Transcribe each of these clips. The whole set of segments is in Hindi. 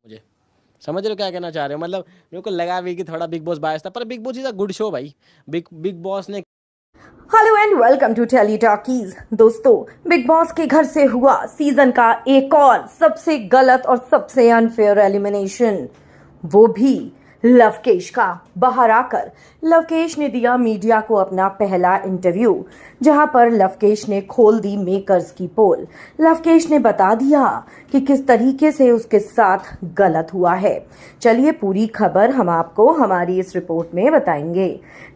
मुझे समझ रहे हो क्या कहना चाह रहे हो? मतलब मेरे को लगा भी कि थोड़ा बिग बॉस बायस था, पर Bigg Boss is a good show भाई। बिग बिग बॉस ने hello and welcome to tele talkies. दोस्तों, बिग बॉस के घर से हुआ सीजन का एक और सबसे गलत और सबसे अनफेयर एलिमिनेशन, वो भी लवकेश का। बाहर आकर लवकेश ने दिया मीडिया को अपना पहला इंटरव्यू, जहां पर लवकेश ने खोल दी मेकर्स की पोल। लवकेश ने बता दिया कि किस तरीके से उसके साथ गलत हुआ है। चलिए, पूरी खबर हम आपको हमारी इस रिपोर्ट में बताएंगे,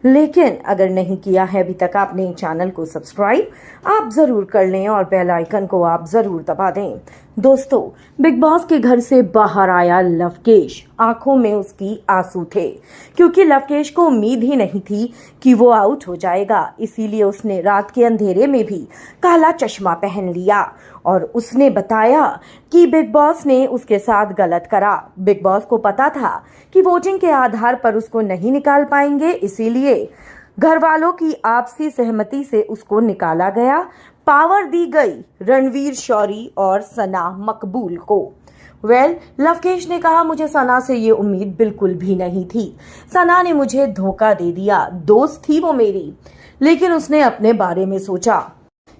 लेकिन अगर नहीं किया है अभी तक आपने चैनल को सब्सक्राइब, आप जरूर कर लें और बेल आइकन को आप जरूर दबा दें। दोस्तों, बिग बॉस के घर से बाहर आया लवकेश। आंखों में उसकी आंसू थे, क्योंकि लवकेश को उम्मीद ही नहीं थी कि वो आउट हो जाएगा। इसीलिए उसने रात के अंधेरे में भी काला चश्मा पहन लिया और उसने बताया कि बिग बॉस ने उसके साथ गलत करा। बिग बॉस को पता था कि वोटिंग के आधार पर उसको नहीं निकाल पाएंगे, इसीलिए घर वालों की आपसी सहमति से उसको निकाला गया। पावर दी गई रणवीर शौरी और सना मकबूल को। लवकेश ने कहा, मुझे सना से ये उम्मीद बिल्कुल भी नहीं थी। सना ने मुझे धोखा दे दिया। दोस्त थी वो मेरी, लेकिन उसने अपने बारे में सोचा।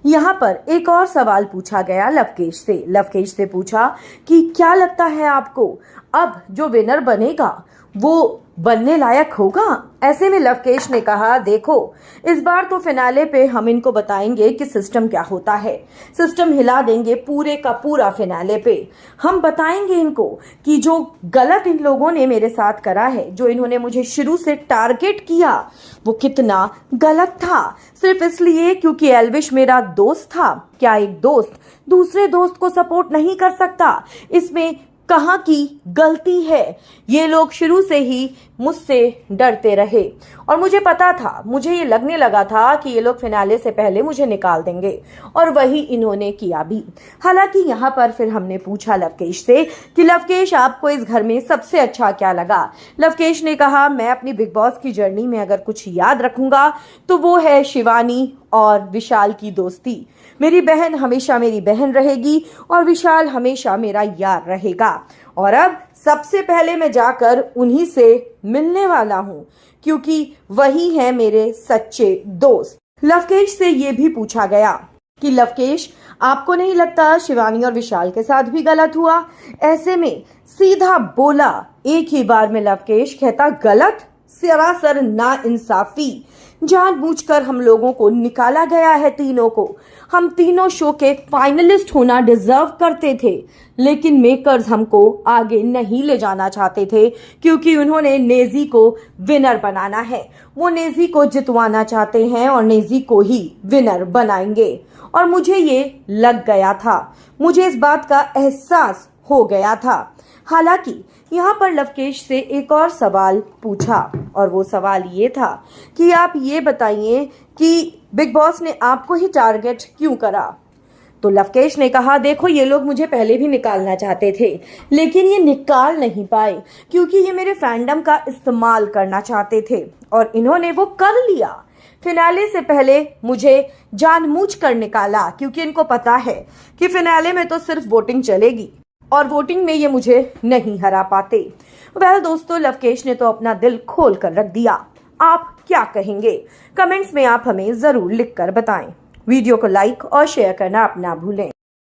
यहाँ पर एक और सवाल पूछा गया लवकेश से पूछा कि क्या लगता है आपको, अब जो विनर बनेगा वो बनने लायक होगा? ऐसे में लवकेश ने कहा, देखो, इस बार तो फिनाले पे हम इनको बताएंगे कि सिस्टम क्या होता है। सिस्टम हिला देंगे पूरे का पूरा फिनाले पे। हम बताएंगे इनको कि जो गलत इन लोगों ने मेरे साथ करा है, जो इन्होंने मुझे शुरू से टारगेट किया, वो कितना गलत था। सिर्फ इसलिए क्योंकि एल्विश मेरा दोस्त था। क्या एक दोस्त दूसरे दोस्त को सपोर्ट नहीं कर सकता? इसमें कहाँ की गलती है? ये लोग शुरू से ही मुझसे डरते रहे और मुझे पता था, मुझे ये लगने लगा था कि ये लोग फिनाले से पहले मुझे निकाल देंगे, और वही इन्होंने किया भी। हालांकि यहाँ पर फिर हमने पूछा लवकेश से कि लवकेश, आपको इस घर में सबसे अच्छा क्या लगा? लवकेश ने कहा, मैं अपनी बिग बॉस की जर्नी में अगर कुछ याद रखूंगा तो वो है शिवानी और विशाल की दोस्ती। मेरी बहन हमेशा मेरी बहन रहेगी और विशाल हमेशा मेरा यार रहेगा। और अब सबसे पहले मैं जाकर उन्हीं से मिलने वाला हूं, क्योंकि वही है मेरे सच्चे दोस्त। लवकेश से ये भी पूछा गया कि लवकेश, आपको नहीं लगता शिवानी और विशाल के साथ भी गलत हुआ? ऐसे में सीधा बोला एक ही बार में लवकेश, कहता, गलत? सरासर नाइंसाफी। जानबूझकर हम लोगों को निकाला गया है, तीनों को। हम तीनों शो के फाइनलिस्ट होना डिजर्व करते थे, लेकिन मेकर्स हमको आगे नहीं ले जाना चाहते थे, क्योंकि उन्होंने नेजी को विनर बनाना है। वो नेजी को जितवाना चाहते हैं और नेजी को ही विनर बनाएंगे। और मुझे ये लग गया था, मुझे इस बात का एहसास हो गया था। हालांकि यहाँ पर लवकेश से एक और सवाल पूछा, और वो सवाल ये था कि आप ये बताइए कि बिग बॉस ने आपको ही टारगेट क्यों करा? तो लवकेश ने कहा, देखो, ये लोग मुझे पहले भी निकालना चाहते थे, लेकिन ये निकाल नहीं पाए, क्योंकि ये मेरे फैंडम का इस्तेमाल करना चाहते थे और इन्होंने वो कर लिया। फिनाले से पहले मुझे जानबूझकर निकाला, क्योंकि इनको पता है कि फिनाले में तो सिर्फ वोटिंग चलेगी और वोटिंग में ये मुझे नहीं हरा पाते। दोस्तों, लवकेश ने तो अपना दिल खोल कर रख दिया। आप क्या कहेंगे? कमेंट्स में आप हमें जरूर लिखकर बताएं। वीडियो को लाइक और शेयर करना आप ना भूलें।